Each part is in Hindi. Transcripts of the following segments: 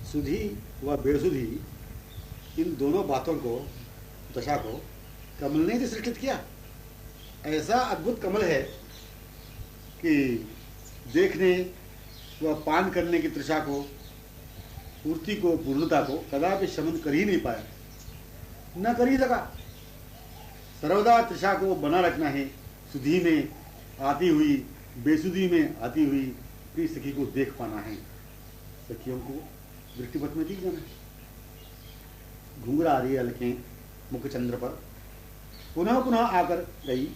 सुधी व बेसुधी, इन दोनों बातों को, दशा को कमल ने ही सृष्टित किया। ऐसा अद्भुत कमल है कि देखने व पान करने की तृषा को, पूर्ति को, पूर्णता को कदापि शमन कर ही नहीं पाया, न कर ही सका। सर्वदा तृषा को बना रखना है, सुधी में आती हुई, बेसुधी में आती हुई प्रिय सखी को देख पाना है, सखियों को दृष्टिपथ में दिख जाना है। घुंघरारी अलकें मुखचंद्र पर पुनः पुनः आकर गई,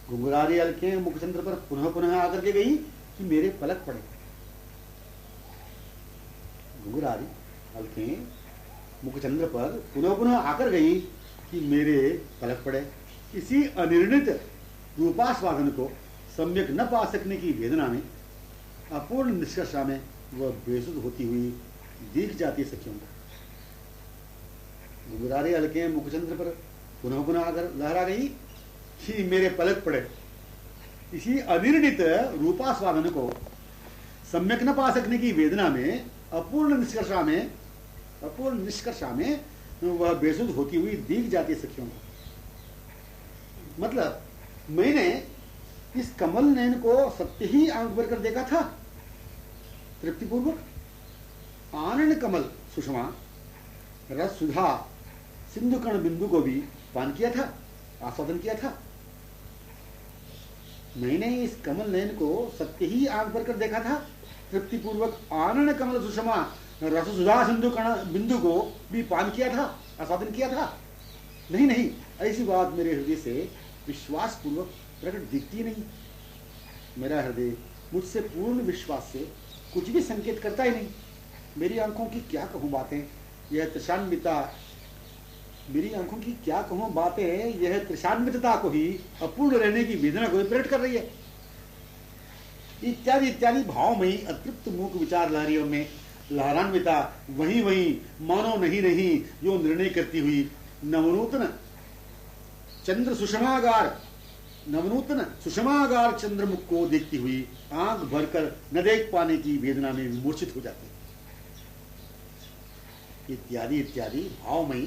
घुंघरारी अलकें मुखचंद्र पर पुनः पुनः आकर के गई कि मेरे पलक पड़े। घुंघरारी अलकें मुखचंद्र पर पुनः पुनः आकर गई कि मेरे पलक पड़े। इसी अनिर्णित रूपास्वादन को सम्यक न पा सकने की वेदना में, अपूर्ण निष्कर्षा में वह बेसुध होती हुई दिख जाती सखियों को। घुंघरारी अलकें मुखचंद्र पर पुनः पुनः आकर लहरा गई कि मेरे पलक पड़े। इसी अनिर्णित रूपास्वादन को सम्यक न पा सकने की वेदना में, अपूर्ण निष्कर्षा में वह बेसुध होती हुई दिख जाती सखियों को। मतलब मैंने इस कमल नयन को सत्य ही आंख भर कर देखा था, तृप्तिपूर्वक। आनंद कमल सुषमा रस सुधा सिंधु कण बिंदु को भी पान किया था, आस्वादन किया था। मैंने इस कमल नयन को सत्य ही आंख भर कर देखा था, तृप्तिपूर्वक। आनंद कमल सुषमा रस सुधा सिंधु कण बिंदु को भी पान किया था, आस्वादन किया था। नहीं, ऐसी बात मेरे हृदय से विश्वास पूर्वक प्रकट दिखती नहीं। मेरा हृदय मुझसे पूर्ण विश्वास से कुछ भी संकेत करता ही नहीं। मेरी आंखों की क्या कहूं बातें, यह तृषान्विता, मेरी आंखों की क्या कहूं बातें, यह तृषान्वितता को ही, अपूर्ण रहने की वेदना को ही प्रकट कर रही है। इत्यादि इत्यादि भावमयी अतृप्त मूक विचार लहरियों में लहरान्विता वही मानो नहीं जो निर्णय करती हुई नवनूतन सुषमागार चंद्रमुख को देखती हुई आंख भरकर न देख पाने की वेदना में विमूर्छित हो जाती है। इत्यादि इत्यादि भावमयी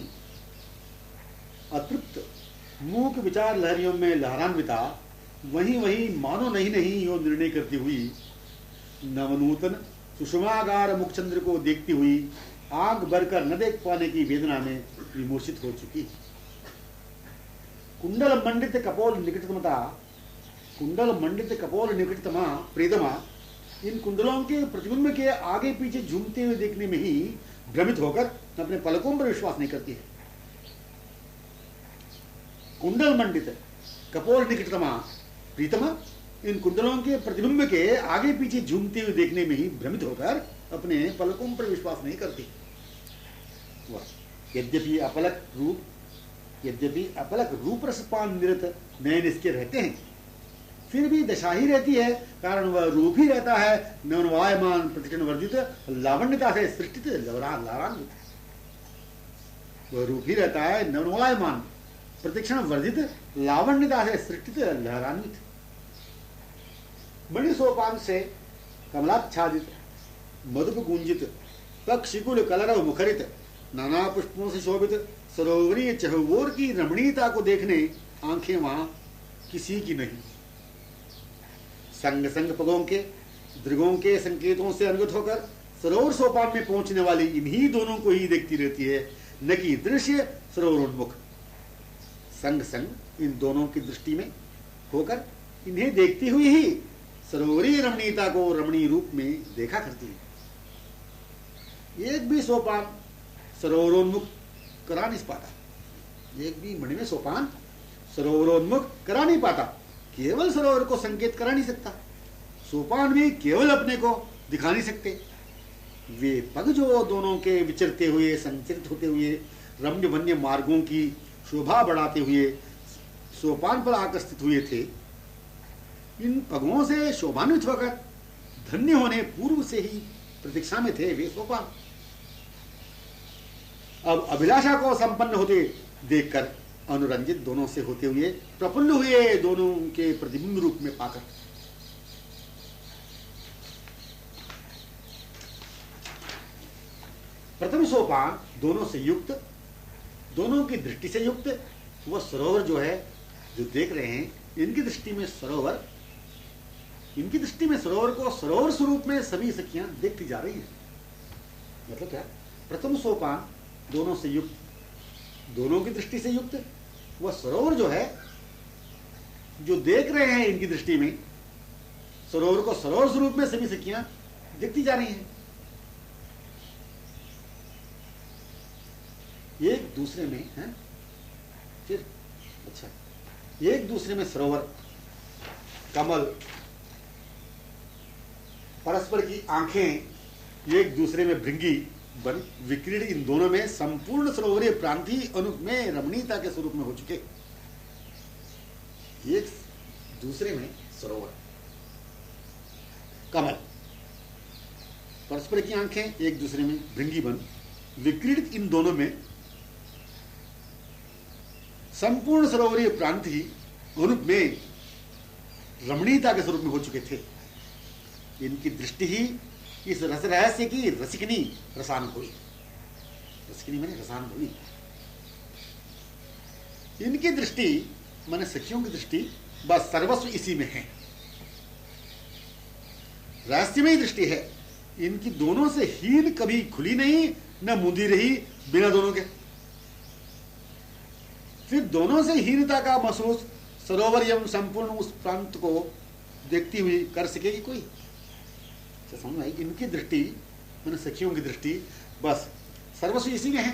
अतृप्त मूक विचार लहरियों में लहरान्विता वही मानो नहीं यो निर्णय करती हुई नवनूतन सुषमागार मुखचंद्र को देखती हुई आंख भरकर न देख पाने की वेदना में विमूर्छित हो चुकी। कुंडल मंडित कपोल निकटतमा प्रीतमा इन कुंडलों के प्रतिबिंब के आगे पीछे झूमते हुए देखने में ही भ्रमित होकर अपने पलकों पर विश्वास नहीं करती है। कुंडल मंडित कपोल निकटतमा प्रीतमा इन कुंडलों के प्रतिबिंब के आगे पीछे झूमते हुए देखने में ही भ्रमित होकर अपने पलकों पर विश्वास नहीं करती। यद्यपि अपलक रूप रसपान निरत नयन इसके रहते हैं, फिर भी दशा ही रहती है, कारण वह रूप ही रहता है नवनवायमान प्रतिक्षण वर्जित लावण्यता से सृष्टित लहरान्वित। वह रूप ही रहता है नवनवायमान प्रतिक्षण वर्जित लावण्यता से सृष्टित लहरान्वित। मणि सोपान से कमलाच्छादित मधुप गुंजित पक्षिकुल कलरव मुखरित नाना पुष्पों से शोभित सरोवरीय चहुओर की रमणीयता को देखने आंखें वहां किसी की नहीं। संग संग पगों के दृगों के संकेतों से अनगत होकर सरोवर सोपान में पहुंचने वाली इन्हीं दोनों को ही देखती रहती है, न कि दृश्य सरोवरोन्मुख। संग संग इन दोनों की दृष्टि में होकर इन्हें देखती हुई ही सरोवरीय रमणीयता को रमणीय रूप में देखा करती है। एक भी सोपान सरोवरोन्मुख करा नहीं पाता, एक भी मणिमय सोपान सरोवरोन्मुख करा नहीं पाता, केवल सरोवर को संकेत करा नहीं सकता, सोपान भी केवल अपने को दिखा नहीं सकते। वे पग जो दोनों के विचरते हुए संचरित होते हुए रम्य वन्य मार्गों की शोभा बढ़ाते हुए सोपान पर आकर्षित हुए थे, इन पगों से शोभान्वित होकर धन्य होने पूर्व से ही प्रतीक्षा में थे वे सोपान। अब अभिलाषा को संपन्न होते देखकर अनुरंजित दोनों से होते हुए प्रफुल्ल हुए दोनों के प्रतिबिंब रूप में पाकर प्रथम सोपान दोनों से युक्त, दोनों की दृष्टि से युक्त वह सरोवर जो है, जो देख रहे हैं, इनकी दृष्टि में सरोवर, इनकी दृष्टि में सरोवर को सरोवर स्वरूप में सभी सखियां देखती जा रही हैं। मतलब क्या? प्रथम सोपान दोनों से युक्त, दोनों की दृष्टि से युक्त वह सरोवर जो है, जो देख रहे हैं इनकी दृष्टि में, सरोवर को सरोवर स्वरूप में सभी सखियां देखती जा रही हैं। एक दूसरे में है, फिर अच्छा, एक दूसरे में सरोवर, कमल, परस्पर की आंखें, एक दूसरे में भृंगी बन विक्रीड, इन दोनों में संपूर्ण सरोवरीय प्रांति अनुप में रमणीयता के स्वरूप में हो चुके। एक दूसरे में सरोवर, कमल, परस्पर की आंखें, एक दूसरे में भृंगी बन विक्रीड, इन दोनों में संपूर्ण सरोवरीय प्रांति अनुप में रमणीयता के स्वरूप में हो चुके थे। इनकी दृष्टि ही इस रस रहस्य की रसिकनी रसानुभवी, रसिकनी माने रसानुभवी, इनकी दृष्टि माने सखियों की दृष्टि बस सर्वस्व इसी में है, रहस्यमयी दृष्टि है। इनकी दोनों से हीन कभी खुली नहीं, न मुंदी रही बिना दोनों के। फिर दोनों से हीनता का महसूस सरोवर एवं संपूर्ण उस प्रांत को देखती हुई कर सकेगी कोई? समझ आई? इनकी दृष्टि मैंने सखियों की दृष्टि बस सर्वस्व इसी में है,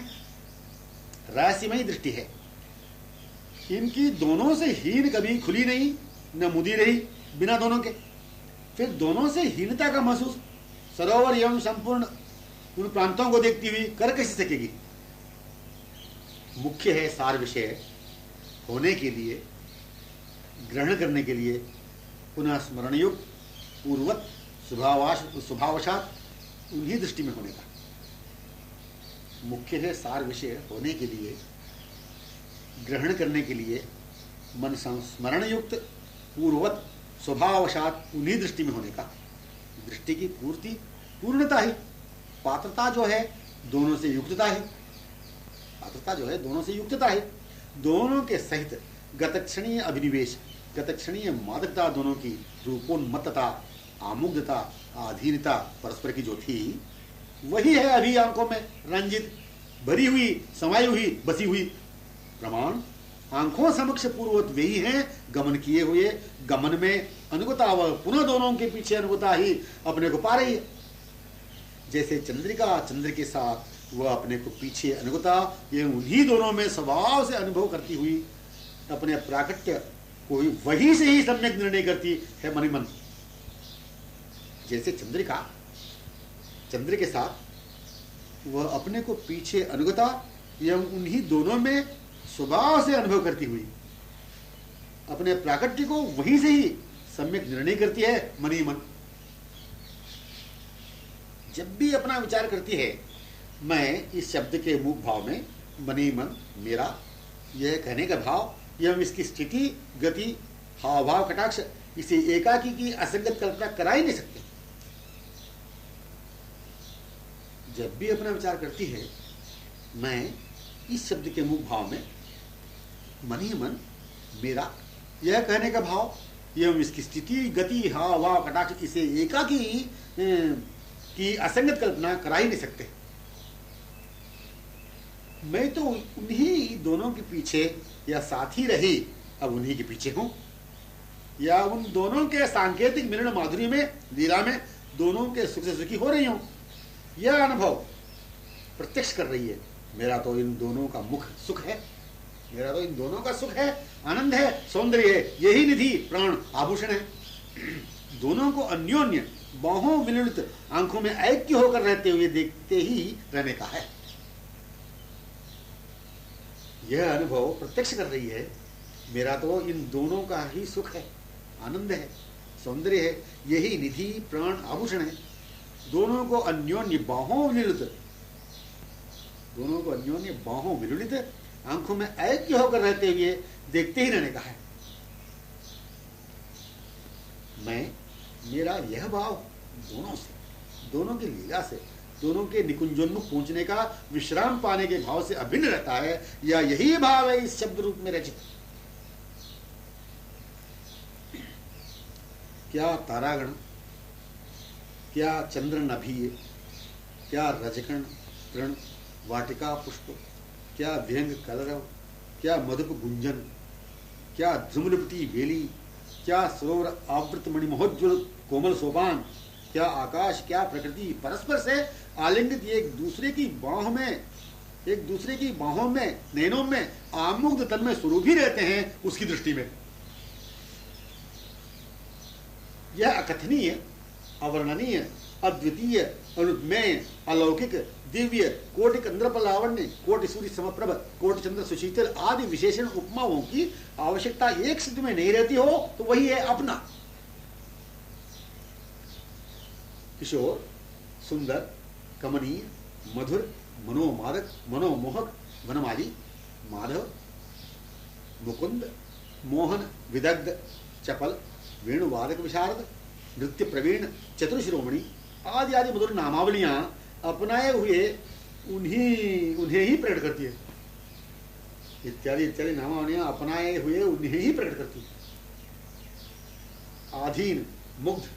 रहस्यमयी दृष्टि है। इनकी दोनों से हीन कभी खुली नहीं, न मुदी रही बिना दोनों के। फिर दोनों से हीनता का महसूस सरोवर एवं संपूर्ण उन प्रांतों को देखती हुई कर कैसे सकेगी? मुख्य है सार विषय होने के लिए, ग्रहण करने के लिए पुनः स्मरण युक्त पूर्वत स्वभावशात उन्हीं दृष्टि में होने का। मुख्य है सार विषय होने के लिए, ग्रहण करने के लिए मन संस्मरण युक्त पूर्वत स्वभावशात उन्हीं दृष्टि में होने का। दृष्टि की पूर्ति पूर्णता ही, पात्रता जो है दोनों से युक्तता है, पात्रता जो है दोनों से युक्तता है, दोनों के सहित गतक्षणीय अभिनिवेश, गतक्षणीय मादकता, दोनों की रूपोन्मत्तता, आमुग्धता, आधीनता परस्पर की जो थी वही है अभी आंखों में रंजित, भरी हुई, समाई हुई, बसी हुई। प्रमाण आंखों समक्ष पूर्ववत वही है गमन किए हुए, गमन में अनुगता व पुनः दोनों के पीछे अनुगता ही अपने को पा रही है। जैसे चंद्रिका चंद्र के साथ वह अपने को पीछे अनुगता, ये उन्हीं दोनों में स्वभाव से अनुभव करती हुई अपने प्राकट्य को वही से ही सम्यक निर्णय करती है मन ही मन। जैसे चंद्रिका चंद्र के साथ वह अपने को पीछे अनुगता एवं उन्हीं दोनों में स्वभाव से अनुभव करती हुई अपने प्राकट्य को वहीं से ही सम्यक निर्णय करती है मन ही मन। जब भी अपना विचार करती है, मैं इस शब्द के मुख भाव में मन ही मन मेरा, यह कहने का भाव एवं इसकी स्थिति, गति, हाव भाव, कटाक्ष, इसे एकाकी की असंगत कल्पना करा ही नहीं सकते। जब भी अपना विचार करती है, मैं इस शब्द के मुख भाव में मन ही मन मेरा, यह कहने का भाव एवं इसकी स्थिति, गति, हाव भाव, कटाक्ष, इसे एकाकी की असंगत कल्पना करा ही नहीं सकते। मैं तो उन्हीं दोनों के पीछे या साथ ही रही, अब उन्हीं के पीछे हूं, या उन दोनों के सांकेतिक मिलन माधुरी में, लीला में दोनों के सुख से सुखी हो रही हूं। यह अनुभव प्रत्यक्ष कर रही है, मेरा तो इन दोनों का मुख सुख है, मेरा तो इन दोनों का सुख है, आनंद है, सौंदर्य है, यही निधि प्राण आभूषण है। दोनों को अन्योन्य बाहों विलुलित आंखों में ऐक्य होकर रहते हुए देखते ही रहने का है। यह अनुभव प्रत्यक्ष कर रही है, मेरा तो इन दोनों का ही सुख है, आनंद है, सौंदर्य है, यही निधि प्राण आभूषण है। दोनों को अन्योन्य बाहों विलुलित, दोनों को अन्योन्य बाहों विलुलित आंखों में ऐक्य होकर रहते हुए देखते ही रहने का है। मैं मेरा यह भाव दोनों से, दोनों की लीला से, दोनों के निकुंजोन्मुख पहुंचने का, विश्राम पाने के भाव से अभिन्न रहता है, या यही भाव है इस शब्द रूप में रचित। क्या तारागण, क्या चंद्र नभीय, क्या रजकण तृण वाटिका पुष्प, क्या व्यंग कलरव, क्या मधुप गुंजन, क्या ध्रुमलिपटी बेली, क्या सरोवर आवृत मणिमहोज्वल कोमल सोपान, क्या आकाश, क्या प्रकृति परस्पर से आलिंगित एक दूसरे की बाहों में नैनों में आमुग्ध तन में स्वरूप ही रहते हैं उसकी दृष्टि में। यह अकथनीय, अवर्णनीय, अद्वितीय, अनुमेय, अलौकिक, दिव्य, कोटि कंद्रप लावण्य, कोटि सूर्य समप्रभ, कोटि चंद्र सुशीतल आदि विशेषण उपमाओं की आवश्यकता एक सिद्ध में नहीं रहती हो तो वही है अपना। किशोर, सुंदर, कमनीय, मधुर, मनोमादक, मनोमोहक, वनमाली, माधव, मुकुंद, मोहन, विदग्ध, चपल, वेणुवादक विशारद, नृत्य प्रवीण, चतुर्शिरोमणि आदि आदि मधुर नामावलियां अपनाए हुए उन्हें ही प्रकट करती है। इत्यादि इत्यादि नामावलियां अपनाए हुए उन्हें ही प्रकट करती है। आधीन, मुग्ध,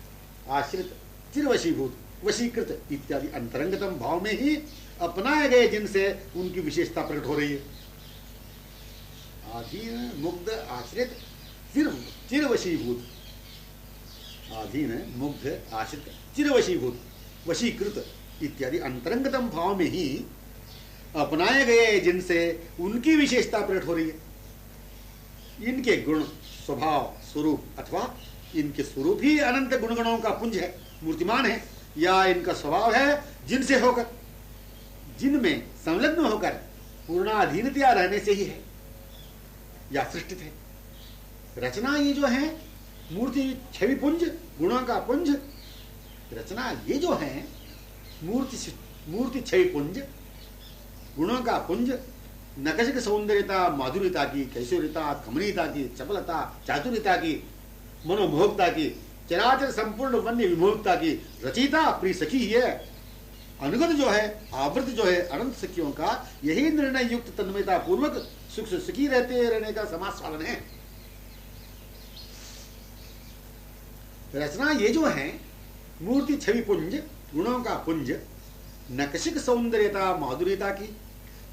आश्रित, चिरवशीभूत, वशीकृत इत्यादि अंतरंगतम भाव में ही अपनाए गए जिनसे उनकी विशेषता प्रकट हो रही है। आधीन, मुग्ध, आश्रित, चिरवशीभूत, आधीन, मुग्ध, आश्रित, चिरवशीभूत, वशीकृत इत्यादि अंतरंगतम भाव में ही अपनाए गए जिनसे उनकी विशेषता प्रकट हो रही है। इनके गुण, स्वभाव, स्वरूप अथवा इनके स्वरूप ही अनंत गुणगणों का पुंज है, मूर्तिमान है, या इनका स्वभाव है जिनसे होकर, जिनमें संलग्न होकर पूर्णाधीनता रहने से ही है या सृष्टित है। रचना ये जो है मूर्ति छवि पुंज, गुणों का पुंज, रचना ये जो है मूर्ति छवि पुंज, गुणों का पुंज, नकशिक सौंदर्यता, माधुर्यता की, कैशोर्यता, कमनीयता की, चपलता, चातुर्यता की, मनोमोहकता की, चराचर संपूर्ण वन्य विमोहकता की रचयिता प्रिय सखी ही है। अनुगत जो है, आवृत जो है अनंत सखियों का यही निर्णय युक्त तन्मयता पूर्वक सुख से सुखी रहते रहने का समाज साधन है। रचना ये जो है मूर्ति छवि पुंज, गुणों का पुंज, नकशिक सौंदर्यता, माधुर्यता की,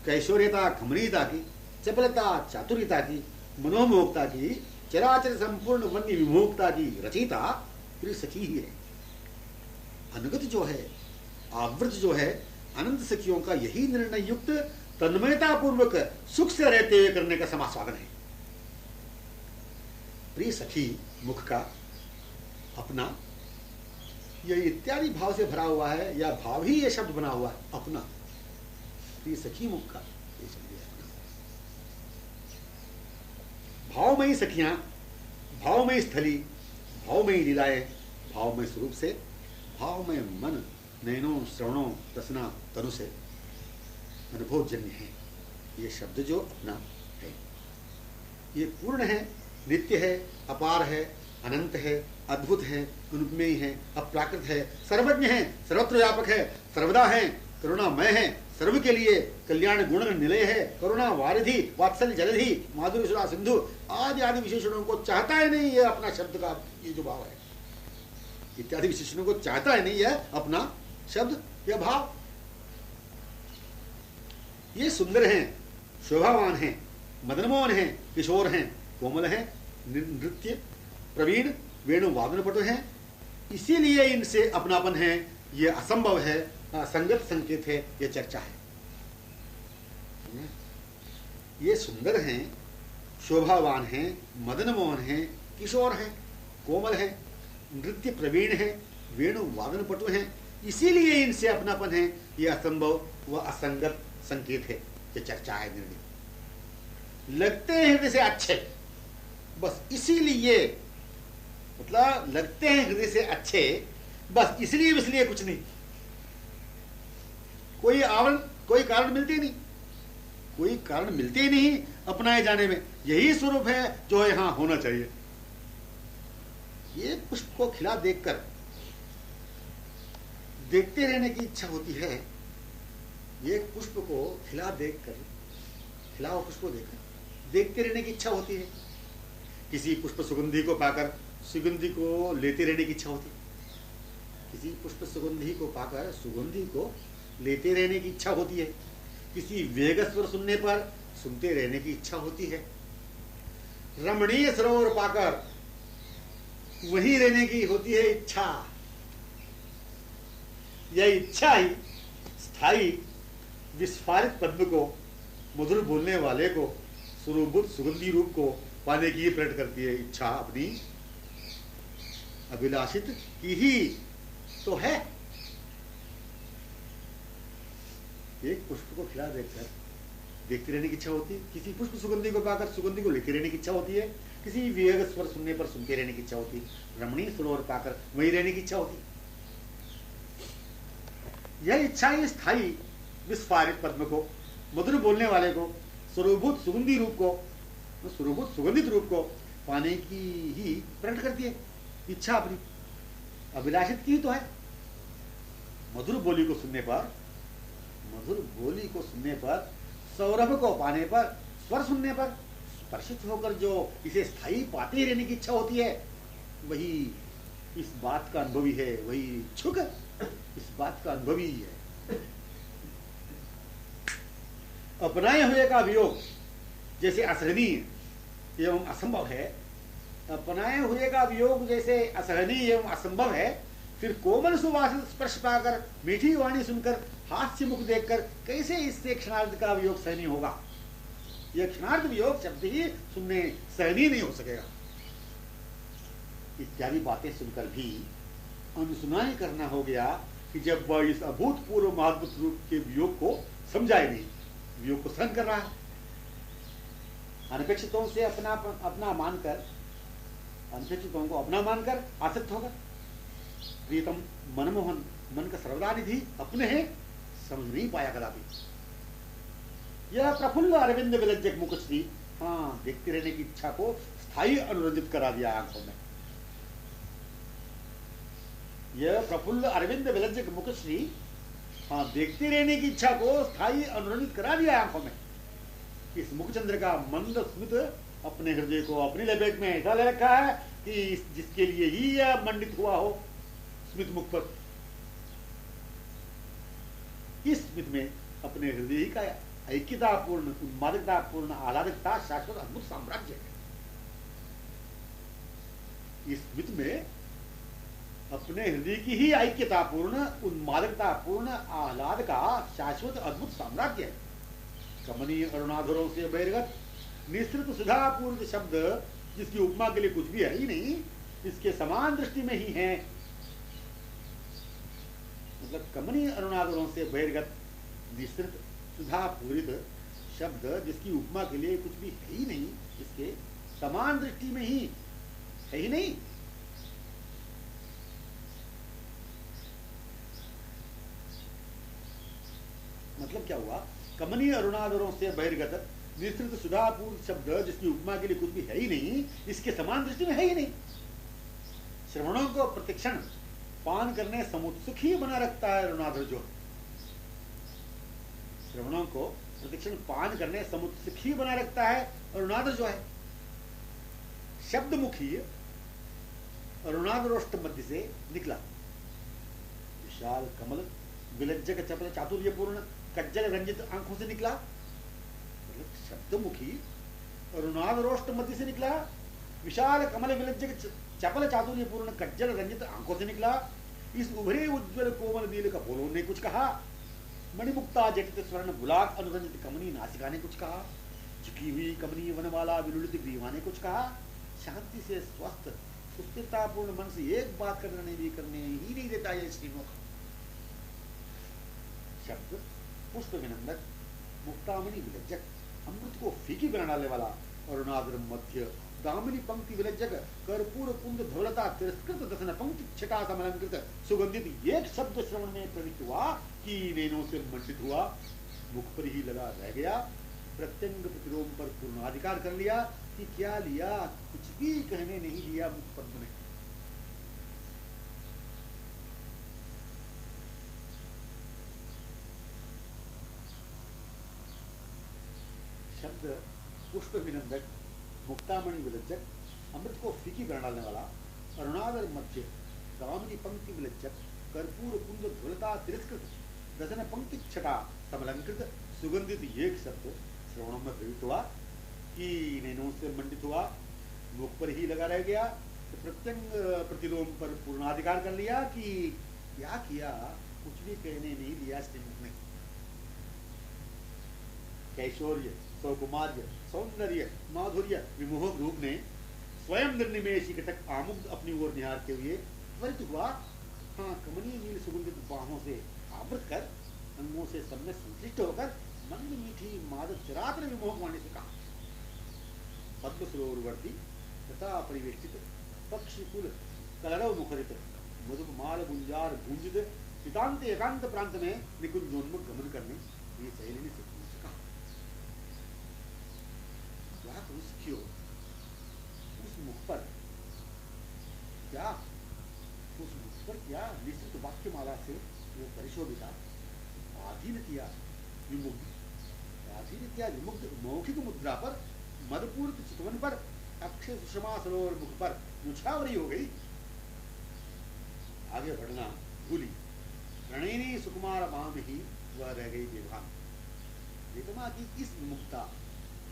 कैशोर्यता, कमनीयता की, चपलता, चातुर्यता की, मनोमोहकता की, चराचर संपूर्ण वन्य विमोहकता की रचयिता प्रिय सखी ही है। अनुगत जो है, आवृत जो है अनंत सखियों का यही निर्णय युक्त तन्मयता पूर्वक सुख से रहते हुए करने का समास्वादन है। प्रिय सखी मुख का अपना, यह इत्यादि भाव से भरा हुआ है, या भाव ही यह शब्द बना हुआ है अपना। प्रिय सखी मुख का ये शब्द है अपना। भावमयी सखियां, भावमयी स्थली, भावमयी लीलाएं, भावमय स्वरूप से, भावमय मन, नयनों, श्रवणों, रसना, तनु से अनुभवजन्य है। ये शब्द जो अपना है ये पूर्ण है, नित्य है, अपार है, अनंत है, अद्भुत है, अनुपमेय है, अप्राकृत है, सर्वज्ञ है, सर्वत्र व्यापक है, सर्वदा है, करुणामय है, सर्व के लिए कल्याण गुण निलय है, करुणा वारिधि, वात्सल्य जलधि, माधुर्य सुरा सिंधु आदि आदि विशेषणों को चाहता है नहीं ये अपना शब्द का ये जो भाव है, इत्यादि विशेषणों को चाहता है नहीं यह अपना शब्द या भाव। ये सुंदर हैं, शोभावान हैं, मदनमोहन हैं, किशोर हैं, कोमल हैं, नृत्य प्रवीण, वेणु वादन पटु हैं, इसीलिए इनसे अपनापन है, ये असंभव है, संगत संकेत है, ये चर्चा है। ये सुंदर हैं, शोभावान हैं, मदनमोहन हैं, किशोर हैं, कोमल हैं, नृत्य प्रवीण हैं, वेणु वादन पटु हैं, इसीलिए इनसे अपनापन है, ये असंभव व असंगत संकेत है, ये चर्चा है, निर्णय। लगते हैं हृदय से अच्छे, बस इसीलिए, मतलब लगते हैं हृदय से अच्छे बस इसलिए कुछ नहीं, कोई आवरण, कोई कारण मिलते ही नहीं, कोई कारण मिलते ही नहीं अपनाए जाने में। यही स्वरूप है जो यहां होना चाहिए। ये पुष्प को खिला देखकर देखते रहने की इच्छा होती है। एक पुष्प को खिला हुआ पुष्प को देखकर देखते रहने की इच्छा होती है। किसी पुष्प सुगंधी को पाकर सुगंधी को लेते रहने की इच्छा होती है। किसी पुष्प सुगंधी को पाकर सुगंधी को लेते रहने की इच्छा होती है। किसी वेग स्वर सुनने पर सुनते रहने की इच्छा होती है। रमणीय सरोवर पाकर वहीं रहने की होती है इच्छा। यह इच्छा ही स्थायी विस्फारित पद्म को, मधुर बोलने वाले को, सुरभुत सुगंधी रूप को पाने की प्रकट करती है। इच्छा अपनी अभिलाषित की ही तो है। एक पुष्प को खिला देखकर देखते रहने की इच्छा होती है। किसी पुष्प सुगंधी को पाकर सुगंधी को लेते रहने की इच्छा होती है। किसी विवेक स्वर सुनने पर सुनते रहने की इच्छा होती है। रमणीय सरोवर पाकर वहीं रहने की इच्छा होती है। यह इच्छा ही स्थायी विस्फारित पद्म को, मधुर बोलने वाले को, स्वरूभूत सुगंधी रूप को, स्वरूभूत सुगंधित रूप को पाने की ही प्रकट करती है। इच्छा अपनी अभिलाषित की तो है। मधुर बोली को सुनने पर, सौरभ को पाने पर, स्वर सुनने पर स्पर्शित होकर जो इसे स्थायी पाते रहने की इच्छा होती है, वही इस बात का अनुभवी है, वही इच्छुक इस बात का अनुभवी है। अपनाए हुए का वियोग जैसे असहनीय एवं असंभव है, अपनाए हुए का वियोग जैसे असहनीय एवं असंभव है, फिर कोमल सुवासित स्पर्श पाकर, मीठी वाणी सुनकर, हास्य मुख देखकर कैसे इससे क्षणार्ध का वियोग सहनीय होगा। यह क्षणार्ध वियोग शब्द ही सुनने सहनीय नहीं हो सकेगा। इत्यादि बातें सुनकर भी अनुसुनाई करना हो गया कि जब वह इस अभूतपूर्व महाद्भुत रूप के वियोग को समझाए नहीं, वियोग को सहन कर रहा है। अनपेक्षितों से अपना मानकर, अनपेक्षितों को अपना मानकर आसक्त होकर, प्रियतम मनमोहन मन का सर्वदा निधि अपने है समझ नहीं पाया कदापि। यह प्रफुल्ल अरविंद विलज्जक मुखश्री, हाँ, देखते रहने की इच्छा को स्थायी अनुरंजित करा दिया आंखों में। यह प्रफुल्ल अरविंद विलज्जक मुखश्री, हाँ, देखते रहने की इच्छा को स्थायी अनुरंजित करा दिया आंखों में। इस मुखचंद्र का मंद स्मित अपने हृदय को अपनी लपेट में ऐसा ले रखा है कि जिसके लिए ही यह मंडित हुआ हो स्मित मुख पर, इस स्मित में अपने हृदय का ऐक्यतापूर्ण, उन्मादकतापूर्ण, आह्लादकता, शाश्वत अद्भुत साम्राज्य है। इस स्मित में अपने हृदय की ही ऐक्यतापूर्ण, उन्मादकतापूर्ण, आह्लाद का शाश्वत अद्भुत साम्राज्य है। कमनीय अरुणाधरों से बहिर्गत निःसृत सुधापूर्ण शब्द, जिसकी उपमा के लिए कुछ भी है ही नहीं, इसके समान दृष्टि में ही है। मतलब कमनीय अरुणाधरों से बहिर्गत निःसृत सुधापूरित शब्द, जिसकी उपमा के लिए कुछ भी है ही नहीं, इसके समान दृष्टि में ही है ही नहीं। मतलब क्या हुआ? कमनीय अरुणाधरों से बहिर्गत निःसृत सुधापूर्ण शब्द, जिसकी उपमा के लिए कुछ भी है ही नहीं, इसके समान दृष्टि में है ही नहीं। श्रवणों को प्रतिक्षण पान करने समुत्सुक ही बना रखता है अरुणाधर जो। श्रवणों को प्रतिक्षण पान करने समुत्सुक ही बना रखता है अरुणाधर जो है। शब्दमुखी अरुणाधरोष्ट मध्य से निकला, विशाल कमल विलज्जक चपल चातुर्यपूर्ण कज्जल रंजित आंखों से निकला। मतलब शब्दमुखी अरुणाधरोष्ट मध्य से निकला, विशाल कमल विलज्जक चपल चातुर्यपूर्ण कज्जल रंजित आंखों से निकला। इस उभरे उज्ज्वल कोमल नील कपोलों ने कुछ कहा, मणिमुक्ता जटित स्वर्ण गुलाब अनुरंजित कमनी नासिका ने कुछ कहा, झुकी हुई कमनी वनमाला विलुलित ग्रीवा ने कुछ कहा। शांति से स्वस्थ सुस्थिरतापूर्ण मन से एक बात करने ही नहीं देता ये श्रीमुख। शब्द पुष्प विनंदक, मुक्तामणि विलज्जक, अमृत को फीकी बनाने वाला अरुणाधर मध्य, दामिनी पंक्ति विलज्जक, कर्पूर कुंद धवलता तिरस्कृत दसन पंक्ति छटा समलंकृत सुगंधित एक शब्द श्रवण में प्रवृत्त हुआ कि नैनों से मंडित हुआ, मुख पर ही लगा रह गया, प्रत्यंग प्रतिरोम पर पूर्णाधिकार कर लिया कि क्या लिया, कुछ भी कहने नहीं दिया मुख पद्म ने। प्रसिद्ध पुष्प विनंदक, मुक्तामणि विलज्जक, अमृत को फीकी कर डालने वाला, अरुणादर मध्य, दामिनी पंक्ति विलज्जक, कर्पूर कुंद ध्वलता तिरस्कृत, दसन पंक्ति छटा समलंकृत सुगंधित एक शब्द श्रवणों में प्रयुक्त हुआ कि नैनों से मंडित हुआ, मुख पर ही लगा रह गया, तो प्रत्यंग प्रतिलोम पर पूर्णाधिकार कर लिया कि क्या किया, कुछ भी कहने नहीं दिया श्रीमुख ने। कैशोर्य, सौकुमार्य, सौंदर्य, माधुर्य, विमोहक रूप ने स्वयं निर्निमेषी तक आमुग्ध अपनी ओर निहारते हुए त्वरित हुआ। हाँ, कमनीय नील सुगंधित बाहों से आवृत कर, अंगों से सम्यक संश्लिष्ट होकर मंद मीठी मादक चिरात्र विमोहक वाणी से कहा, पद्म सरोवरवर्ती तथा परिवेष्टित पक्षी कुल कलरव मुखरित मधुमाल गुंजार गुंजित पितांत एकांत प्रांत में निकुंजोन्मुख गमन करने ये सहेली ने से कहा, क्या तुम सखियो उस मुख पर क्या, उस मुख पर क्या निश्चित वाक्य माला से वो परिशोभिता आधीन किया विमुग्ध मौखिक मुद्रा पर मदपूर्त चितवन पर अक्षय सुषमा सरोवर मुख पर मुछावरी हो गई। आगे बढ़ना भूली, प्रणयनी सुकुमार बाम ही वह रह गई बेभान। प्रीतमा की इस मुक्ता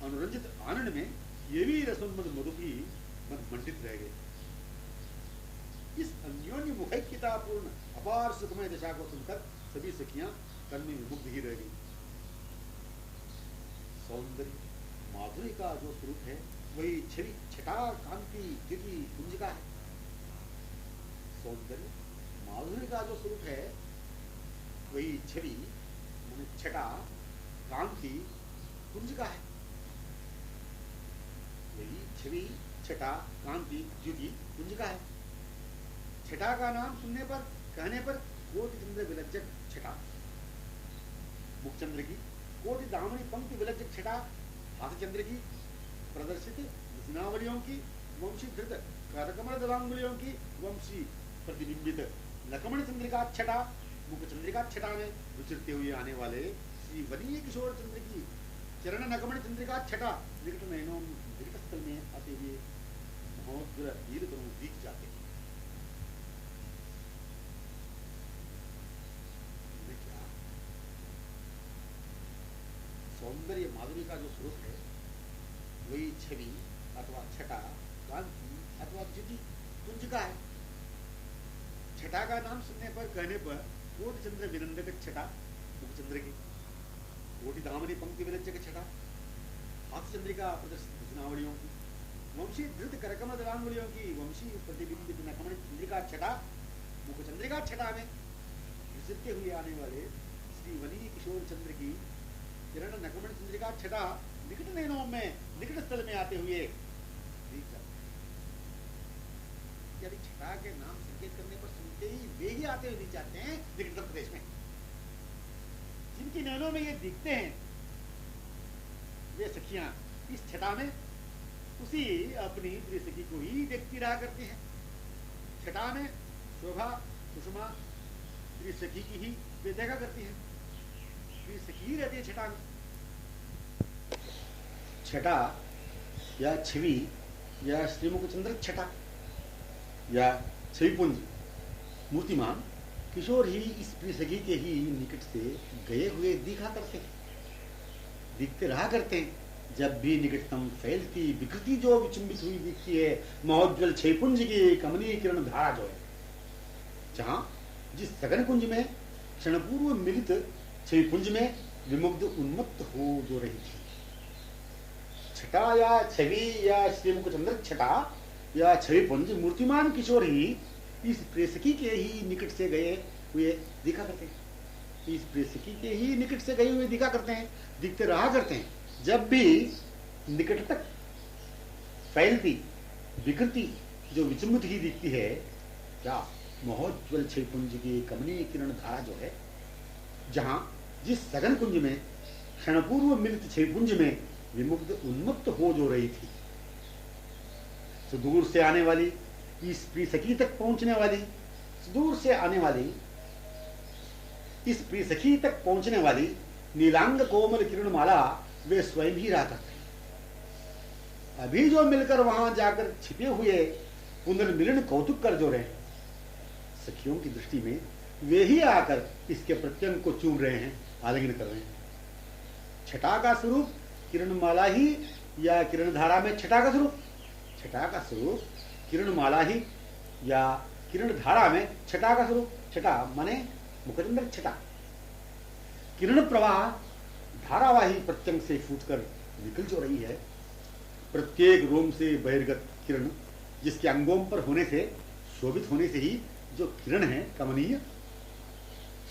अनुरंजित आनंद में ये भी रसोन्मद मधुपी मंडित रह गए। इस अन्योन्य मुखैक्यतापूर्ण अपार सुखमय दशा को सुनकर सभी सखियां तन में विमुग्ध ही रह गई। सौंदर्य माधुर्य का जो स्वरूप है वही छवि छटा कांति द्युति कुंज का है। सौंदर्य माधुर्य का जो स्वरूप है वही छवि छटा कांति कुंज का है। वही छवि छटा कांति द्युति कुंज का है। छटा का नाम सुनने पर कहने पर कोटि चंद्र विलज्जक छटा मुखचंद्र की, कोटि दामनी पंक्ति विलज्जक छटा हाथचंद्र की, प्रदर्शित रचनावलियों की, वंशी धृत करकमल दलांगुलियों की, वंशी प्रतिबिंबित लकमण चंद्रिका छटा मुखचंद्रिका छटा में विचरते हुए आने वाले श्री वनीय किशोर चंद्र की चरण नकमण चंद्रिका छटा निकट नयनों निकट स्थल में आते हुए महोदर हीर दोनों दिख जाते हैं। सौंदर्य माधुरी का जो स्वरूप है वही छवि अथवा छटा कांति अथवा द्युति कुंज का है। छटा का नाम सुनने पर कहने पर कोटि चंद्र विनंदक छटा मुखचंद्र की, कोटि दामनी पंक्ति विलज्जक छटा हाथ चंद्रिका प्रदर्शित रचनावलियों की, वंशी धृत करकमल दलांगुलियों की, वंशी प्रतिबिंबित नकमण चंद्रिका छटा मुखचंद्रिका छटा में विचरते हुए आने वाले श्री वनीय किशोर चंद्र की किरण नकमण चंद्रिका छटा निकट नयनों में निकट स्थल में आते हुए यदि छटा के नाम संकेत करने पर सुनते ही वे ही आते हुए दिख जाते हैं निकटतम प्रदेश में। जिनकी नयनों में ये दिखते हैं वे सखियां इस छटा में उसी अपनी प्रिय सखी को ही देखती रहा करती हैं। छटा में शोभा सुषमा प्रिय सखी की ही वे देखा करती हैं, प्रिय सखी ही रहती है छटा में। छटा या छवि या श्रीमुखचंद्र छटा या छविपुंज मूर्तिमान किशोर ही इस प्रिय सखी के ही निकट से गए हुए दिखा करते दिखते रहा करते हैं। जब भी निकटतम फैलती विकृति जो विचुंबित हुई दिखती है महोज्वल छविपुंज की कमनीय किरण धारा जो है, जहां जिस सघन कुंज में क्षणपूर्व मिलित छविपुंज में विमुग्ध उन्मत्त हो जो रही थी। छटा या छवि या श्रीमुखचंद्र छटा या छविपुंज मूर्तिमान किशोर ही इस प्रेसकी के ही निकट से गए हुए दिखा करते हैं। इस प्रेसकी के ही निकट से गए हुए दिखा करते हैं, दिखते रहा करते हैं। जब भी निकट तक फैलती विकृति जो विचुंबित ही दिखती है, क्या महोज्वल छविपुंज की कमनीय किरण धारा जो है, जहां जिस सघन कुंज में क्षणपूर्व मिलित छविपुंज में विमुग्ध उन्मुक्त हो जो रही थी, सुदूर से आने वाली इस प्रिय सखी तक पहुंचने वाली, सुदूर से आने वाली इस प्रिय सखी तक पहुंचने वाली नीलांग कोमल किरण माला वे स्वयं ही रहा करते हैं। अभी जो मिलकर वहां जाकर छिपे हुए पुनर्मिलन कौतुक कर जो रहे हैं, सखियों की दृष्टि में वे ही आकर इसके प्रत्यंग को चूम रहे हैं, आलिंगन कर रहे हैं। छटा का स्वरूप किरणमाला ही या किरण धारा में छटा का स्वरूप, छटा का स्वरूप किरणमाला ही या किरण धारा में छटा का स्वरूप। छटा माने मुखचंद्र छटा, किरण प्रवाह धारावाही प्रत्यंग से फूटकर निकल जो रही है। प्रत्येक रोम से बहिर्गत किरण जिसके अंगों पर होने से, शोभित होने से ही जो किरण है कमनीय,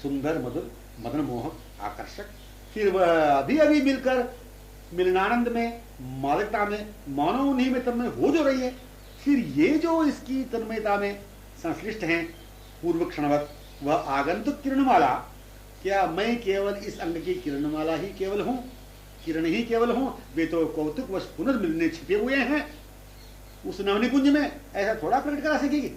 सुंदर, मधुर, मदन मोहक, आकर्षक, फिर वह अभी अभी मिलकर मिलनानंद में, मादकता में, मानव उन्हीं में तन्मय हो जो रही है। फिर ये जो इसकी तन्मयता में संश्लिष्ट हैं पूर्व क्षणवत, वह आगंतुक किरणमाला, क्या मैं केवल इस अंग की किरणमाला ही केवल हूं, किरण ही केवल हूं? वे तो कौतुक वश पुनर्मिलने छिपे हुए हैं उस नवनिकुंज में, ऐसा थोड़ा प्रकट करा सकेगी,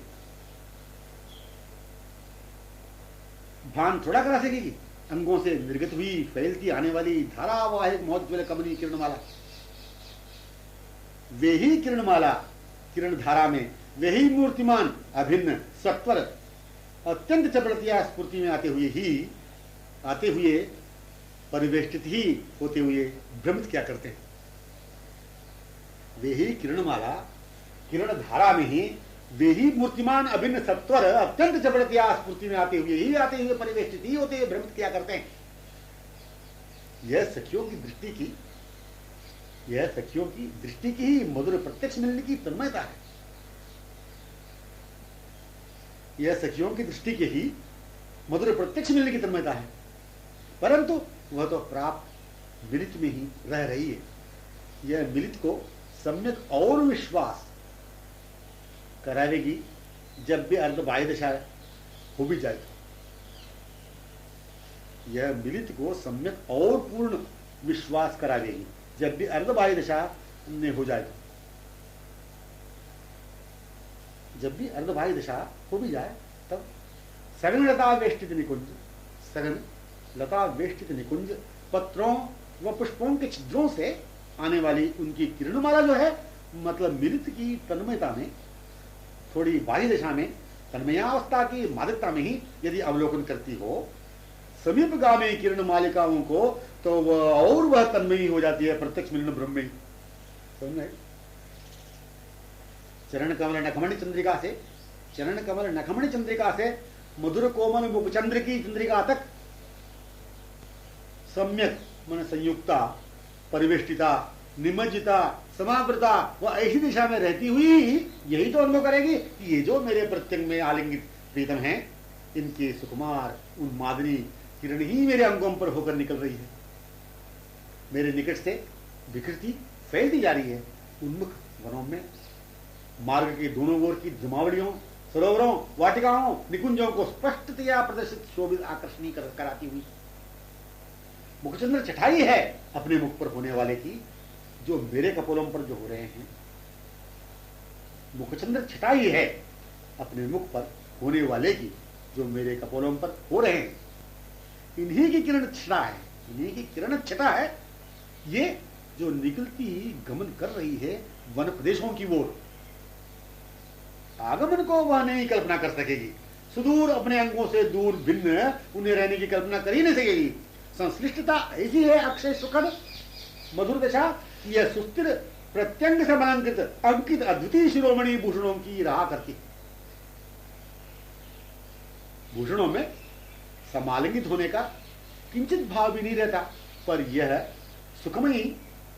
भान थोड़ा करा सकेगी। अंगों से निर्गत हुई फैलती आने वाली धारावाहिक महोज्ज्वल कमनी किरणमाला, वे ही किरणमाला किरण धारा में, वे ही मूर्तिमान अभिन्न सत्वर अत्यंत चपलतिया स्फूर्ति में आते हुए परिवेष्टित ही होते हुए भ्रमित क्या करते हैं। वे ही किरणमाला किरण धारा में ही, वे ही मूर्तिमान अभिन्न सत्वर अत्यंत जबरदस्त स्फूर्ति में आते हुए परिवेष्टित ही होते हुए भ्रमित क्या करते हैं। यह सखियों की दृष्टि की ही मधुर प्रत्यक्ष मिलने की तन्मयता है। यह सखियों की दृष्टि के ही मधुर प्रत्यक्ष मिलने की तन्मयता है, परंतु वह तो प्राप्त मिलित में ही रह रही है। यह मिलित को सम्यक और विश्वास करावेगी जब भी अर्धबाह्य दशा हो भी जाए। यह मिलित को सम्यक और पूर्ण विश्वास करावेगी जब भी अर्धबाह्य दशा में हो जाए। जब भी अर्धबाह्य दशा हो भी जाए तब सघन लता वेष्टित निकुंज, सघन लता वेष्टित निकुंज, पत्रों व पुष्पों के छिद्रों से आने वाली उनकी किरणमाला जो है, मतलब मिलित की तन्मयता में, थोड़ी बाह्य दशा में, तन्मयावस्था की मादकता में ही यदि अवलोकन करती हो समीपगामी किरण मालिकाओं को, तो वह और वह तन्मयी हो जाती है प्रत्यक्ष मिलन ब्रह्म में। समझ, चरण कमल नखमणि चंद्रिका से, चरण कमल नखमणि चंद्रिका से मधुर कोमल मुखचंद्र की चंद्रिका तक सम्यक मन संयुक्ता, परिवेष्टिता, निमज्जिता, समावृता, वह ऐसी दिशा में रहती हुई यही तो अनुभव करेगी कि ये जो मेरे प्रत्यंग में आलिंगित प्रीतम हैं, इनके सुकुमार उन्मादनी किरण ही मेरे अंगों पर होकर निकल रही है, मेरे निकट से विकृति फैलती जा रही है। उन्मुख वनों में, मार्ग के दोनों ओर की जमावड़ियों, सरोवरों, वाटिकाओं, निकुंजों को स्पष्टतया प्रदर्शित, शोभित, आकर्षणीय कराती हुई मुखचंद्र छटाई है अपने मुख पर होने वाले की, जो मेरे कपोलों पर जो हो रहे हैं। मुखचंद्र छटाई है अपने मुख पर होने वाले की, जो मेरे कपोलों पर हो रहे हैं। इन्हीं की किरण छटा है, इन्हीं की किरण छटा है ये, जो निकलती गमन कर रही है वन प्रदेशों की ओर। आगमन को वह नहीं कल्पना कर सकेगी, सुदूर अपने अंगों से दूर भिन्न उन्हें रहने की कल्पना कर ही नहीं सकेगी। संश्लिष्टता ऐसी है अक्षय सुखद मधुर दशा, यह सुस्थिर प्रत्यंग से अलंकृत अंकित अद्वितीय शिरोमणि भूषणों की राह करती। भूषणों में समालिंगित होने का किंचित भाव भी नहीं रहता, पर यह सुखमयी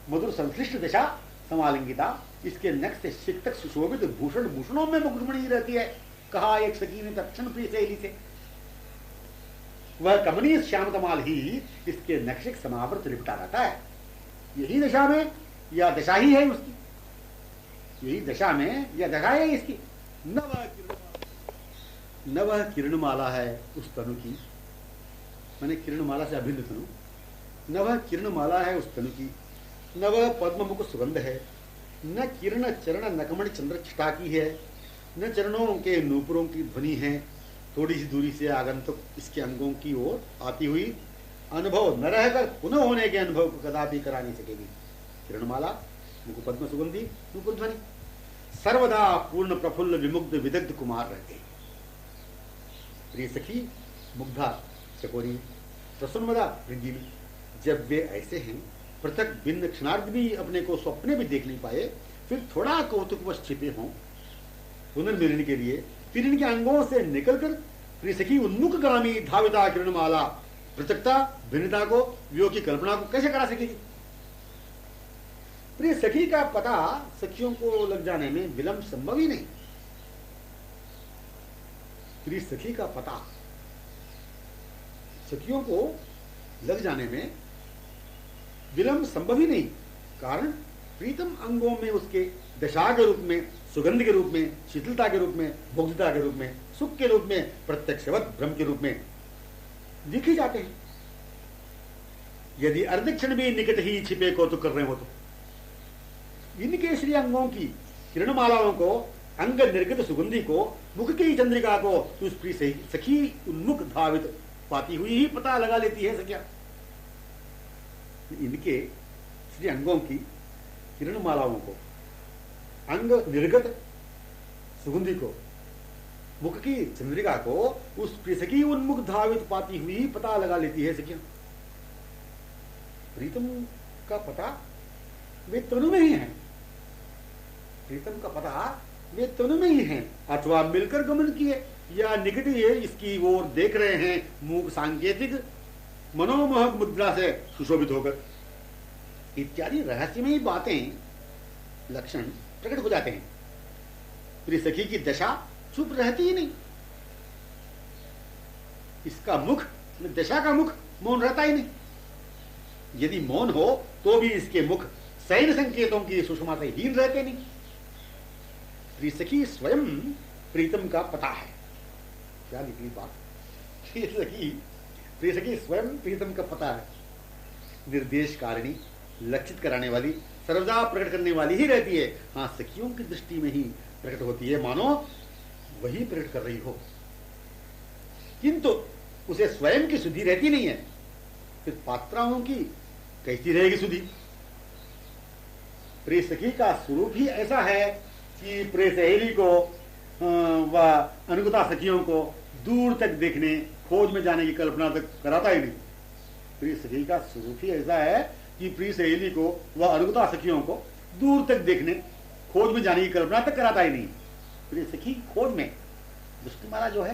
मधुर संश्लिष्ट दशा समालिंगिता, इसके नख से शिख तक सुशोभित भूषण भूषणों में मुकुटमणि रहती है। कहा एक सखी ने तत्क्षण प्रिय सहेली से, वह कमनीय श्याम कमाल ही इसके नक्शिक समावृत लिपटा रहता है। यही दशा में या दशा ही है उसकी, यही दशा में या दशा है इसकी। नव किरणमाला है उस तनु की, मैंने किरणमाला से अभिन्न तनु, नव किरणमाला है उस तनु की, नव पद्ममुख सुगंध है, न किरण चरण नकमण चंद्र छटा की है, न चरणों के नूपुरों की ध्वनि है। थोड़ी सी दूरी से आगंतुक इसके अंगों की ओर आती हुई अनुभव न रहकर पुनः होने के अनुभव को कदापि करा नहीं सकेगी। किरणमाला मुकुपद्म सुगंधी मुकुध्वनि सर्वदा पूर्ण प्रफुल्ल विमुग्ध विदग्ध कुमार रहते। प्रिय सखी मुग्धा चकोरी प्रसन्नदा रंगीली, जब वे ऐसे हैं पृथक भिन्न क्षणार्ध भी अपने को स्वप्ने भी देख नहीं पाए, फिर थोड़ा कौतुकवश छिपे हों पुनर्मिलन के लिए, फिर इनके अंगों से निकलकर प्रिय सखी उन्मुख गामी धाविता किरणमाला पृथकता भिन्नता को वियोग की कल्पना को कैसे करा सकेगी। प्रिय सखी का पता सखियों को लग जाने में विलंब संभव ही नहीं। प्रिय सखी का पता सखियों को लग जाने में विलंब संभव ही नहीं, कारण प्रीतम अंगों में उसके दशा के रूप में, सुगंध के रूप में, शीतलता के रूप में, भोग्यता के रूप में, सुख के रूप में, प्रत्यक्षवत भ्रम के रूप में दिख ही जाते हैं। यदि अर्धक्षण भी निकट ही छिपे को तो कर रहे हो तो इनके श्री अंगों की किरणमालाओं को, अंग निर्गत सुगंधी को, मुख की चंद्रिका को उस प्रिय सखी उन्मुख धावित पाती हुई ही पता लगा लेती है सखिया। इनके श्री अंगों की किरणमालाओं को, अंग निर्गत सुगंधी को, मुख की चंद्रिका को उस प्रिय सखी उन्मुख धावित पाती हुई पता लगा लेती है सखिया। प्रीतम का पता वे तनु में ही है, प्रीतम का पता वे तनु में ही है, अथवा मिलकर गमन किए या निकट ये इसकी ओर देख रहे हैं मूक सांकेतिक मनोमोहक मुद्रा से सुशोभित होकर, इत्यादि रहस्यमयी बातें लक्षण प्रकट हो जाते हैं। प्रिय सखी की दशा चुप रहती ही नहीं, इसका मुख, दशा का मुख मौन रहता ही नहीं। यदि मौन हो तो भी इसके मुख सैन्य संकेतों की सुषमा से हीन रहते नहीं। प्रिय सखी स्वयं प्रीतम का पता है। क्या निकली बात, प्रिय सखी स्वयं प्रीतम का पता है। निर्देश कारिणी, लक्षित कराने वाली, सर्वदा प्रकट करने वाली ही रहती है। हाँ, सखियों की दृष्टि में ही प्रकट होती है, मानो वही प्रकट कर रही हो, किंतु उसे स्वयं की सुधि रहती नहीं है। फिर पात्राओं की कैसी रहेगी सुधि। प्रिय सखी का स्वरूप ही ऐसा है कि प्रिय सहेली को व अनुगता सखियों को दूर तक देखने, खोज में जाने की कल्पना तक कराता ही नहीं। प्रिय सखी का स्वरूप ही ऐसा है कि प्रिय सहेली को व अनुगता सखियों को दूर तक देखने, खोज में जाने की कल्पना तक कराता ही नहीं। प्रिय सखी खोज में दृष्टिमाला जो है,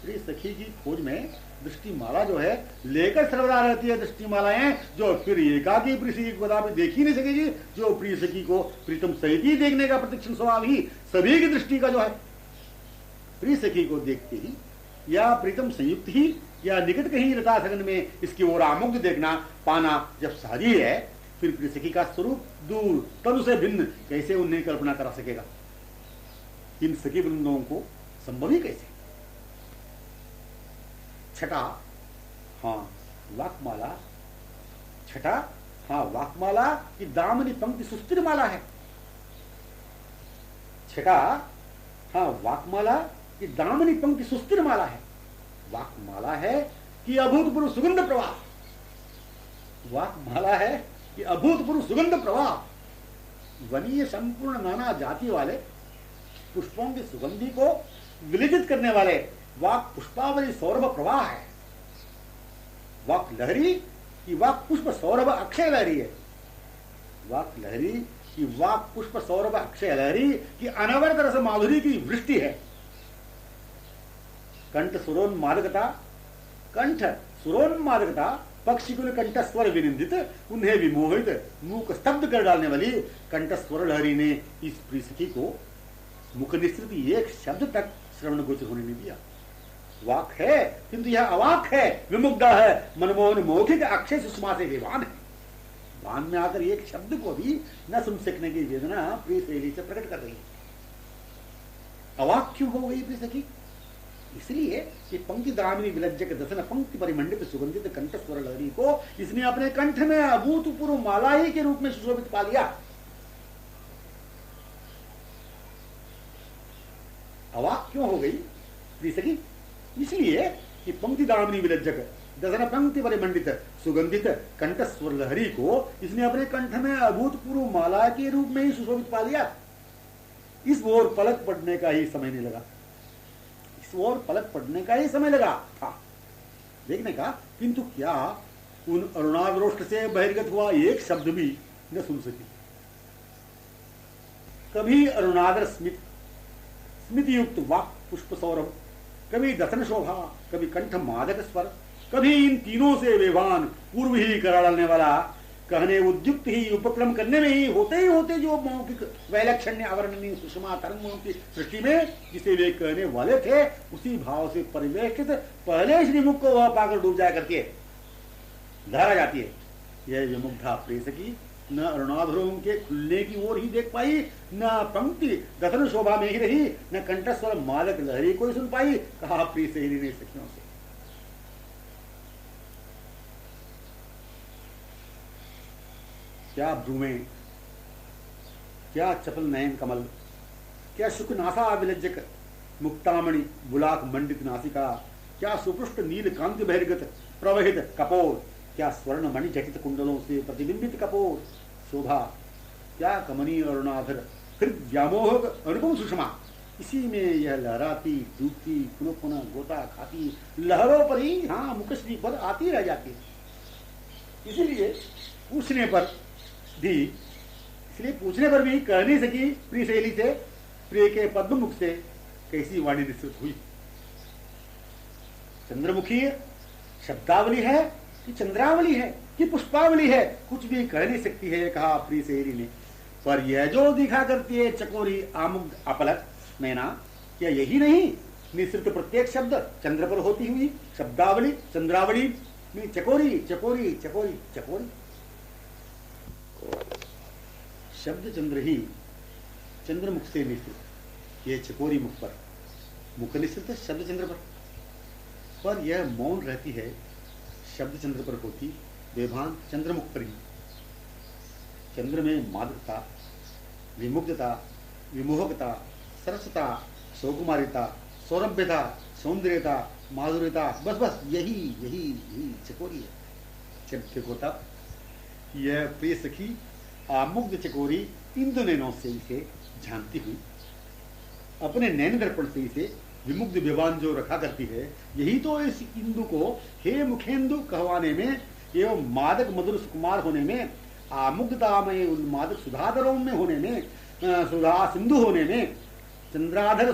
प्रिय सखी की खोज में दृष्टिमाला जो है लेकर सर्वदा रहती है। दृष्टिमालाएं जो फिर एकाकी प्रिय सखी को कदापि देख ही नहीं सकेगी, जो प्रिय सखी को प्रीतम सहित ही देखने का प्रतिक्षण स्वभाव ही सभी की दृष्टि का जो है। प्रिय सखी को देखते ही या प्रीतम संयुक्त ही या निकट कहीं लता सगन में इसकी ओर आमुग्ध देखना पाना जब सारी है, फिर प्रिय सखी का स्वरूप दूर तनु से भिन्न कैसे उन्हें कल्पना करा सकेगा। इन सखी वृंदों को संभव ही कैसे। छठा, हाँ वाकमाला, छठा हाँ वाकमाला की दामनी पंक्ति सुस्थिर माला है। छठा हाँ वाकमाला की दामनी पंक्ति सुस्थिर माला है। वाकमाला है कि अभूतपूर्व सुगंध प्रवाह, वाकमाला है कि अभूतपूर्व सुगंध प्रवाह। वनीय संपूर्ण नाना जाति वाले पुष्पों की सुगंधी को विलिजित करने वाले वाक पुष्पावली सौरभ प्रवाह है। वाक लहरी की वाक पुष्प सौरभ अक्षय लहरी है। वाक लहरी की वाक पुष्प सौरभ अक्षय लहरी की अनवरत रस माधुरी की वृष्टि है। कंठ सुरोन्मादकता, कंठ सुरोन्मादकता पक्षिकुल कंठ स्वर विनिंदित, उन्हें विमोहित मूक स्तब्ध कर डालने वाली कंठ स्वर लहरी ने इस प्रिय सखी को मुख निस्तृत एक शब्द तक श्रवण गोचर होने नहीं दिया। वाक है किंतु यह अवाक है, विमुग्धा है, मनमोहन मौखिक अक्षय सुषमा से विवान है। वान में आकर एक शब्द को भी न सुन सकने की वेदना प्रिय सहेली से प्रकट कर रही है। अवाक क्यों हो गई प्रिय सखी? इसलिए कि पंक्ति दामिनी विलज्जक दसन पंक्ति परिमंडित सुगंधित कंठ स्वर लहरी को इसने अपने कंठ में अभूतपूर्व माला ही के रूप में सुशोभित पा लिया। अवाक क्यों हो गई प्रिय सखी? इसलिए कि पंक्ति दामिनी विलज्जक दसन पंक्ति परिमंडित सुगंधित कंठ स्वर लहरी को इसने अपने कंठ में अभूतपूर्व माला के रूप में ही सुशोभित पा लिया। इस ओर पलक पड़ने का ही समय नहीं लगा, इस ओर पलक पड़ने का ही समय लगा था देखने का, किंतु क्या उन अरुणाद्रोष्ट से बहिर्गत हुआ एक शब्द भी न सुन सकी। कभी अरुणाद्र स्मित युक्त वाक पुष्प सौरभ, कभी दसन शोभा, कभी कंठ मादक स्वर, कभी इन तीनों से विभान पूर्व ही करा डालने वाला, कहने उद्युक्त ही उपक्रम करने में ही होते जो मौखिक वैलक्षण्य अवर्णनीय सुषमा तरंगों की सृष्टि में जिसे वे कहने वाले थे उसी भाव से परिवेशित पहले श्रीमुख को वह पाकर डूब जाया करती है, धारा जाती है। यह विमुग्धा प्रेसकी न अरुणाधरों के खुलने की ओर ही देख पाई, न पंक्ति दसन शोभा में ही रही, न कंठस्वर मालक लहरी को ही सुन पाई। कहा प्रिय सहेली ने सखियों से, क्या भ्रूमें, क्या चपल नयन कमल, क्या शुक नासा विलज्जक मुक्तामणि बुलाक मंडित नासिका, क्या सुपृष्ट नील कांति बहिर्गत प्रवहित कपोल, क्या स्वर्ण मणि जटित कुंडलों से प्रतिबिंबित कपोल शोभा, क्या कमनीय अरुणाधर हृद व्यामोहक अनुपम सुषमा। इसी में यह लहराती डूबती पुनः पुनः गोता खाती लहरों पर ही हाँ मुखश्री पर आती रह जाती है। इसीलिए पूछने पर भी कह नहीं सकी प्रिय सहेली से, प्रिय के पद्म मुख से कैसी वाणी निश्चित हुई। चंद्रमुखी शब्दावली है कि चंद्रावली है कि पुष्पावली है, कुछ भी कह नहीं सकती है, कहा प्रिय सहेली ने। पर यह जो दिखा करती है चकोरी आमुग्ध अपलक नैना, क्या यही नहीं निश्चित प्रत्येक शब्द चंद्र पर होती हुई शब्दावली चंद्रावली में चकोरी चकोरी चकोरी चकोरी। शब्द चंद्र ही चंद्रमुख से निश्चित, ये चकोरी मुख पर, मुख निश्चित शब्द चंद्र पर यह मौन रहती है शब्द चंद्र पर होती, बेभान चंद्रमुख पर ही। चंद्र में मादकता, विमुग्धता, विमोहकता, सरसता, सौकुमारिता, सौरभ्यता, सौंदर्यता, माधुर्यता, बस बस यही यही यही चकोरी है। जब देखो तब यह प्रिय सखी आमुग्ध चकोरी इंदु नैनों से इसे झांकती हुई, अपने नैन दर्पण से इसे विमुग्ध विवान जो रखा करती है, यही तो इस इंदु को हे मुखेंदु कहवाने में एवं मादक मधुर सुकुमार होने में, आमुग्धतामय उन्मादक सुधाधरों में होने में, सुधा सिंधु होने में, चंद्राधर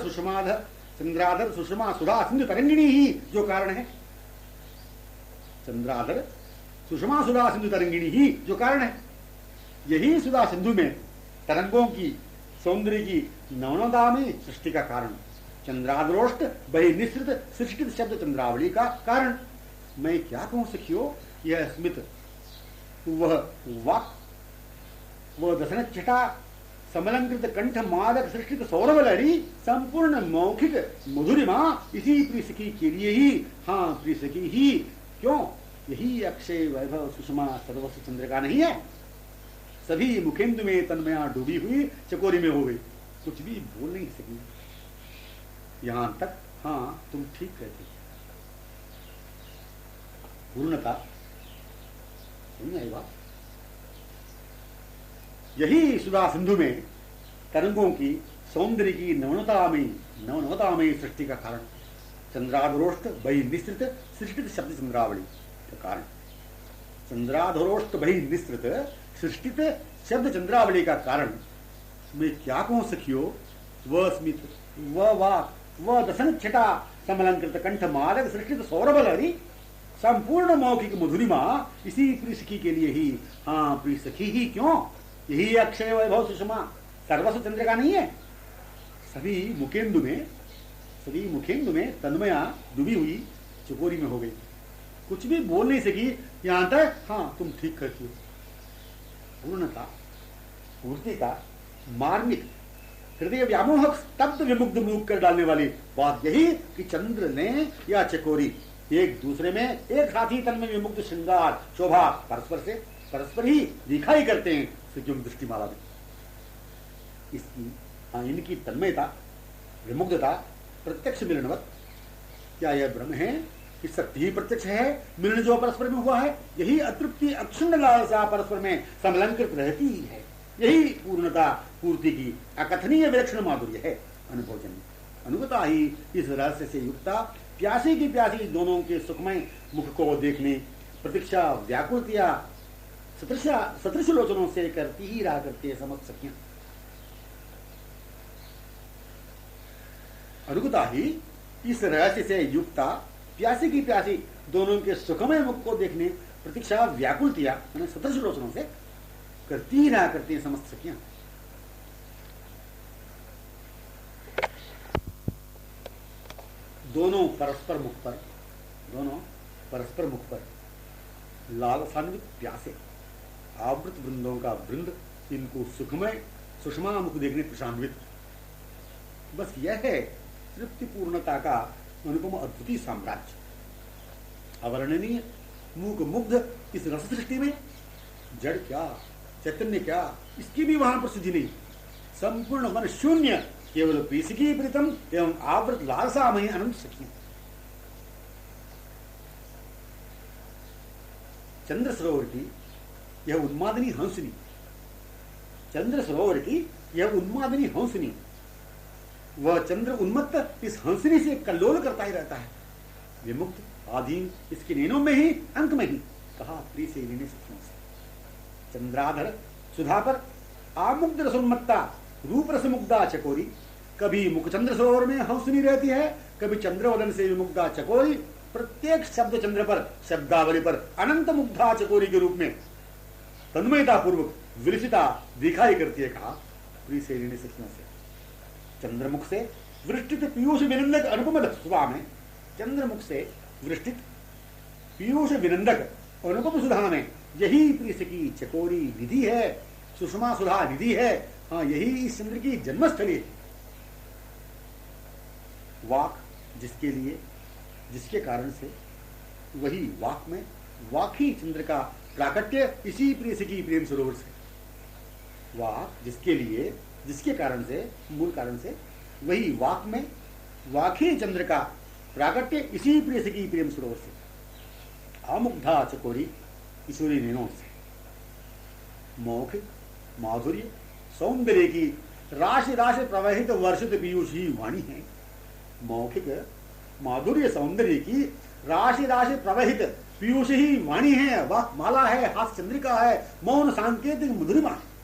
सुषमा सुधा सिंधु तरंगिणी ही जो कारण है। चंद्राधर सुषमा सुधा सिंधु तरंगिणी ही जो कारण है। यही सुधा सिंधु में तरंगों की सौंदर्य की नवनता में सृष्टि का कारण, चंद्राद्रोष्ट बहिनिसृत सृष्टित शब्द चंद्रावली का कारण। मैं क्या कहूं सखियो, यह स्मित, वह वाक, वह दसन छटा समलंकृत कंठ मादक सृष्टित सौरभ लहरी संपूर्ण मौखिक मधुरिमा इसी प्रियसखी के लिए ही, हाँ प्रियसखी ही क्यों, यही अक्षय वैभव सुषमा सर्वस्व चंद्र का नहीं है। सभी मुखेंदु में तन्मया डूबी हुई चकोरी में हो गई, कुछ भी बोल नहीं सकी। यहां तक हाँ तुम ठीक कहती, पूर्णता नहीं आई बात। यही सुधा सिंधु में तरंगों की सौंदर्य की नवनतामयी सृष्टि का कारण, चंद्राधरोष्ट बहि निस्तृत सृष्टित शब्द चंद्रावली का कारण, चंद्राधरोष्ट बहि निस्तृत सृष्टित शब्द चंद्रावली का कारण। मैं क्या कहूं सखियो, वह स्मित, वह वाक, वह दसन छटा समलंकृत कंठ मादक सृष्टित सौरभ लहरी संपूर्ण मौखिक मधुरिमा इसी प्रियसखी के लिए ही, हाँ प्रियसखी ही क्यों, यही अक्षय वैभव सुषमा सर्वस्व चंद्र का नहीं है। सभी मुखेंदु में तन्मया डूबी हुई चकोरी में हो गई, कुछ भी बोल नहीं सकी। यहां तक हाँ तुम ठीक कहती हो। पूर्णता, पूर्तिता, मार्मिक, हृदय व्यामोहक स्तब्ध विमुग्ध मुख कर डालने वाली बात यही कि चंद्र ने या चकोरी एक दूसरे में एक साथ ही तन में विमुग्ध श्रृंगार शोभा परस्पर ही दिखाई करते हैं सुजुम दृष्टिमाला में। इसकी इनकी तन्मयता, विमुग्धता प्रत्यक्ष मिलनवत, क्या यह ब्रह्म है कि सत्य ही प्रत्यक्ष है, मिलन जो परस्पर में हुआ है, यही अतृप्ति अक्षुण्ण लालसा परस्पर में समलंकृत रहती ही है। यही पूर्णता पूर्ति की अकथनीय विलक्षण माधुर्य है। अनुभोजन अनुगता ही इस रहस्य से युक्ता प्यासी की प्यासी दोनों के सुखमय मुख को देखने प्रतीक्षा व्याकुलतिया सदृश लोचनों से करती ही रहा करते समझ सकिया। अनुगता ही इस रहस्य से युक्ता प्यासी की प्यासी दोनों के सुखमय मुख को देखने प्रतीक्षा व्याकुलतिया मैंने सदृश लोचनों से करती ही रहा करते समझ सकिया। दोनों परस्पर मुख पर लालसान्वित प्यासे आवृत वृंदों का वृंद इनको सुखमय सुषमा मुख देखने प्रशान्वित। बस यह है तृप्ति पूर्णता का अनुपम अद्वितीय साम्राज्य। अवर्णनीय मूक मुग्ध इस रस सृष्टि में जड़ क्या चैतन्य क्या इसकी भी वहां पर सुधि नहीं। संपूर्ण मन शून्य केवल प्रीसिकी प्रीतम एवं आवृत लालसा में अनंत सखियां। चंद्र सरोवर की यह उन्मादनी हंसनी, चंद्र सरोवर की यह उन्मादनी हंसनी, वह चंद्र उन्मत्त इस हंसनी से कल्लोल करता ही रहता है। विमुक्त आधीन इसके नैनों में ही अंक में ही कहा प्रिय से लेने सखियों से। चंद्राधर सुधा पर आमुग्ध रसोन्मत्ता रूप रस मुग्धा चकोरी, कभी मुखचंद्र सरोवर में हंसनी रहती है, कभी चंद्रवदन से विमुग्धा चकोरी प्रत्येक शब्द चंद्र पर शब्दावली पर अनंत मुग्धा चकोरी के रूप में तन्मयता पूर्वक विलसिता दिखाई करती है। कहा प्रिय से लेने सखियों से। चंद्रमुख से वृष्टित पीयूष विनंदक अनुपम सुधा में, चंद्रमुख से वृष्टित पीयूष विनंदक अनुपम सुधा में यही प्रिय की चकोरी निधि है, सुषमा सुधा निधि है। हाँ, यही इस चंद्र की जन्मस्थली है। वाक जिसके लिए जिसके कारण से वही वाक में वाक ही चंद्र का प्राकट्य इसी प्रिय की प्रेम सरोवर से। वाक जिसके लिए जिसके कारण से मूल कारण से वही वाक में वाक ही चंद्र का प्राकट्य इसी प्रिय की प्रेम सरोवर से। आमुग्धा चकोरी किशोरी नैनों से मौखिक माधुर्य सौंदर्य की राशि राशि प्रवाहित वर्षित पीयूष ही वाणी है। मौखिक माधुर्य सौंदर्य की राशि राशि प्रवाहित पीयूष ही वाणी है। वह माला है, हाथ चंद्रिका है, मौन सांकेतिक मधुरिमा है।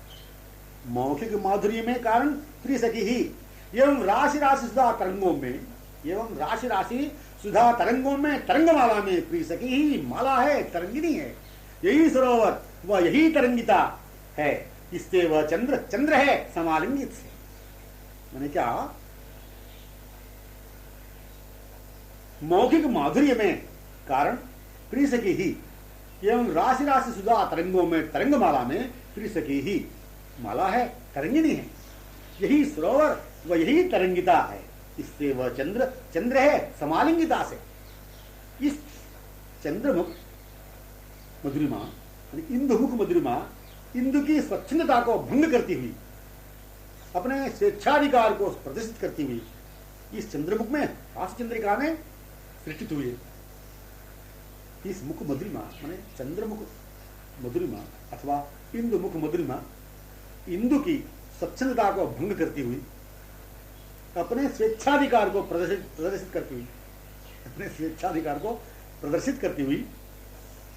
मौखिक माधुर्य में कारण प्रिय सखी ही एवं राशि राशि सुधा तरंगों में एवं राशि राशि सुधा तरंगों में तरंगमाला में प्रिय सखी ही माला है, तरंगिनी है। यही सरोवर वह यही तरंगिता है, इससे वह चंद्र चंद्र है समालिंगित से। मैंने क्या मौखिक माधुर्य में कारण प्रिय सखी ही एवं राशि राशि सुधा तरंगों में तरंगमाला में प्रिय सखी ही माला है, तरंगिनी है। यही सरोवर वह यही तरंगिता है, इससे वह चंद्र चंद्र है समालिंगिता से। इस चंद्रमुख मधुरिमा इंदुमुख मधुरिमा इंदु की स्वच्छंदता को भंग करती हुई अपने स्वेच्छाधिकार को प्रदर्शित करती हुई इस चंद्रमुख में हास्य चंद्रिका में सृष्टित हुई है। इस मुख मधुरिमा माने चंद्रमुख मधुरिमा अथवा इंदुमुख मधुरिमा इंदु की स्वच्छंदता को भंग करती हुई अपने स्वेच्छाधिकार को प्रदर्शित करती हुई अपने स्वेच्छाधिकार को प्रदर्शित करती हुई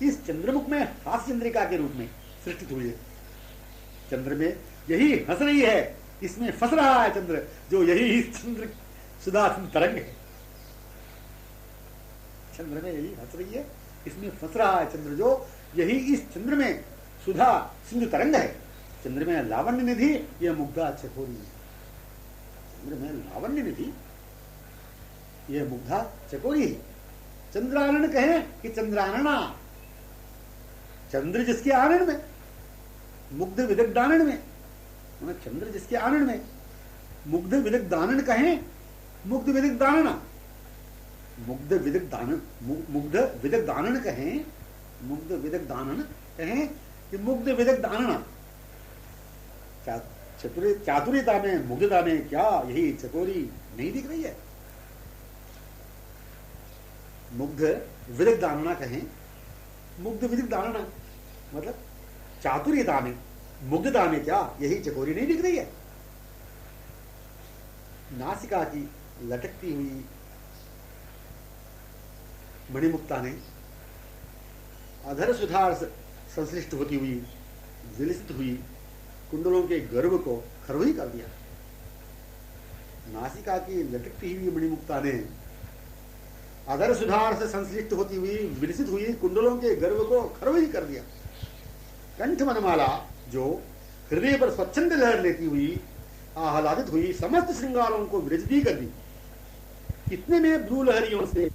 इस चंद्रमुख में हास्य चंद्रिका के रूप में सृष्टित हुई है। चंद्र में यही हंस रही है, इसमें फंस रहा है चंद्र, जो यही चंद्र सुधा तरंग है। चंद्र में यही हंस रही है, इसमें फंस रहा है चंद्र, जो यही इस चंद्र में सुधा सिंधु तरंग है। चंद्र में लावण्य निधि यह मुग्धा चकोरी है। चंद्र में लावण्य निधि यह मुग्धा चकोरी है। चंद्रानन कहे कि चंद्रानना, चंद्र जिसके आनंद में मुग्ध विदग्ध आनंद में, चंद्र जिसके आनंद में मुग्ध विदग्ध आनंद कहें, मुग्ध विदग्ध आनंद मुग्ध विदग्ध आनंद मुग्ध विदग्ध आनंद कहें, मुग्ध विदग्ध आनंद कहें कि मुग्ध विदग्ध आनंद चातुर्यता में मुग्धता में क्या यही चकोरी नहीं दिख रही है? मुग्ध विदित दानना कहें, मुग्ध विदित दानना मतलब चातुर्य दाने, मुग्ध दाने क्या यही चकोरी नहीं दिख रही है? नासिका की लटकती हुई मणिमुक्ता ने अधर सुधार संश्लिष्ट होती हुई विलसित हुई कुंडलों के गर्भ को खरवही कर दिया। नासिका की लटकती हुई मणिमुक्ता ने अधर सुधार से संश्लिष्ट होती हुई विलसित हुई कुंडलों के गर्भ को खरवही कर दिया। कंठ वनमाला जो हृदय पर स्वच्छंद लहर लेती हुई आह्लादित हुई समस्त श्रृंगारों को विरजती कर दी। कितने में ब्लू लहरियों से